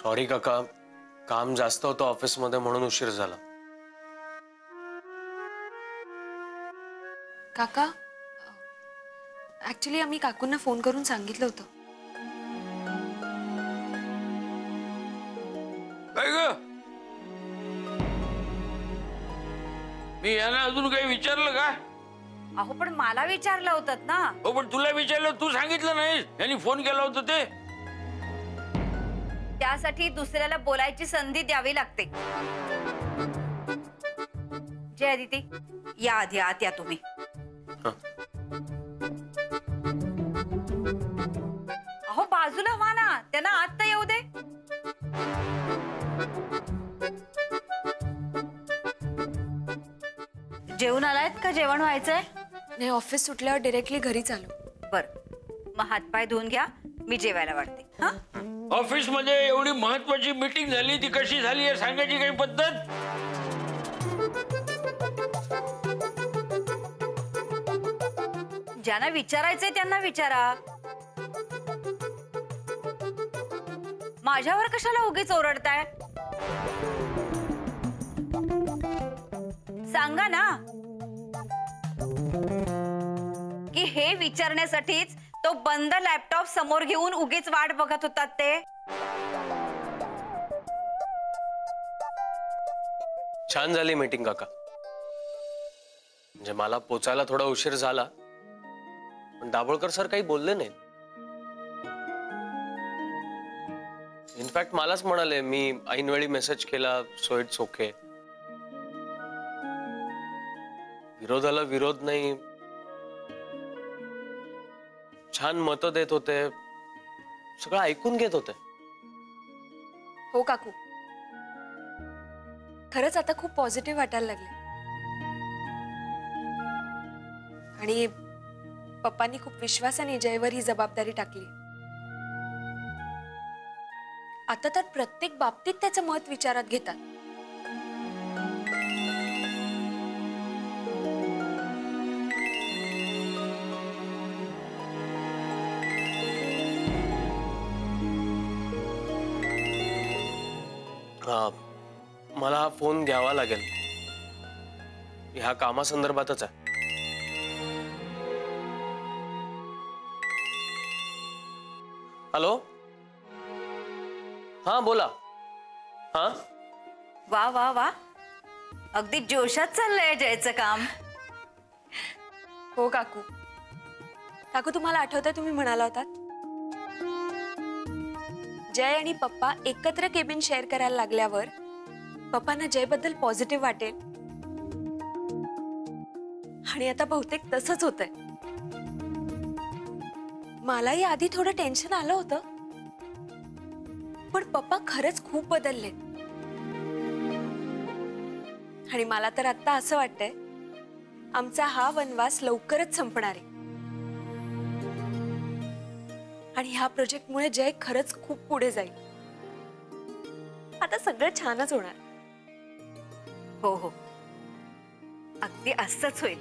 Sorry काका, काम जास्त होतं ऑफिस मध्ये म्हणून उशीर झाला. काका, ऍक्च्युली आम्ही काकूंना फोन करून सांगितलं होतं. काय ग? मी यांना अजून काही विचारलं का? अहो पण मला विचारलं होतं ना. हो पण तुला विचारलं, तू सांगितलं नाही. यांनी फोन केला होता ते. त्यासाठी दुसऱ्याला बोलायची संधी द्यावी लागते. जय अदिती, या आधी आत या तुम्ही. अहो बाजूला व्हा ना, त्यांना आत तर येऊ दे. जेवून आलायत का जेवण व्हायचंय? नाही, ऑफिस सुटल्यावर डायरेक्टली घरी चालू. बर, मग हातपाय धुवून घ्या, मी जेवायला वाढते. हा, ऑफिस मध्ये एवढी महत्वाची मीटिंग झाली, ती कशी झाली हे सांगायची काही पद्धत? ज्यांना विचारायचंय त्यांना विचारा. माझ्यावर कशाला उगीच ओरडताय? सांगा ना की हे विचारण्यासाठीच तो बंद लॅपटॉप समोर घेऊन उगीच वाट बघत होतात ते. छान झाली मीटिंग काका. म्हणजे मला पोचायला थोडा उशीर झाला, पण दाभोळकर सर काही बोलले नाही. इनफॅक्ट मलाच म्हणाले, मी ऐनवेळी मेसेज केला, सो इट्स ओके. विरोधाला विरोध नाही, छान मतं देत होते, सगळं ऐकून घेत होते. हो काकू, खरंच आता खूप पॉझिटिव्ह वाटायला लागले. आणि पप्पांनी खूप विश्वासाने जयवर ही जबाबदारी टाकली. आता तर प्रत्येक बाबतीत त्याचं मत विचारात घेतात. मला हा फोन घ्यावा लागेल, ह्या कामासंदर्भातच आहे. हॅलो, हा बोला. हा, वा वा वा, अगदी जोशात चाललंय जयचं काम. हो काकू. काकू, तुम्हाला आठवतंय तुम्ही म्हणाला होतात जय आणि पप्पा एकत्र केबिन शेअर करायला लागल्यावर पप्पांना जय बद्दल पॉझिटिव्ह वाटेल. आणि आता बहुतेक तसंच होतंय. मलाही आधी थोडं टेन्शन आलं होतं, पण पप्पा खरंच खूप बदलले. आणि मला तर आता असं वाटतंय आमचा हा वनवास लवकरच संपणार आहे. आणि ह्या प्रोजेक्टमुळे जय खरंच खूप पुढे जाईल. आता सगळं छानच होणार. हो हो, अगदी असंच होईल.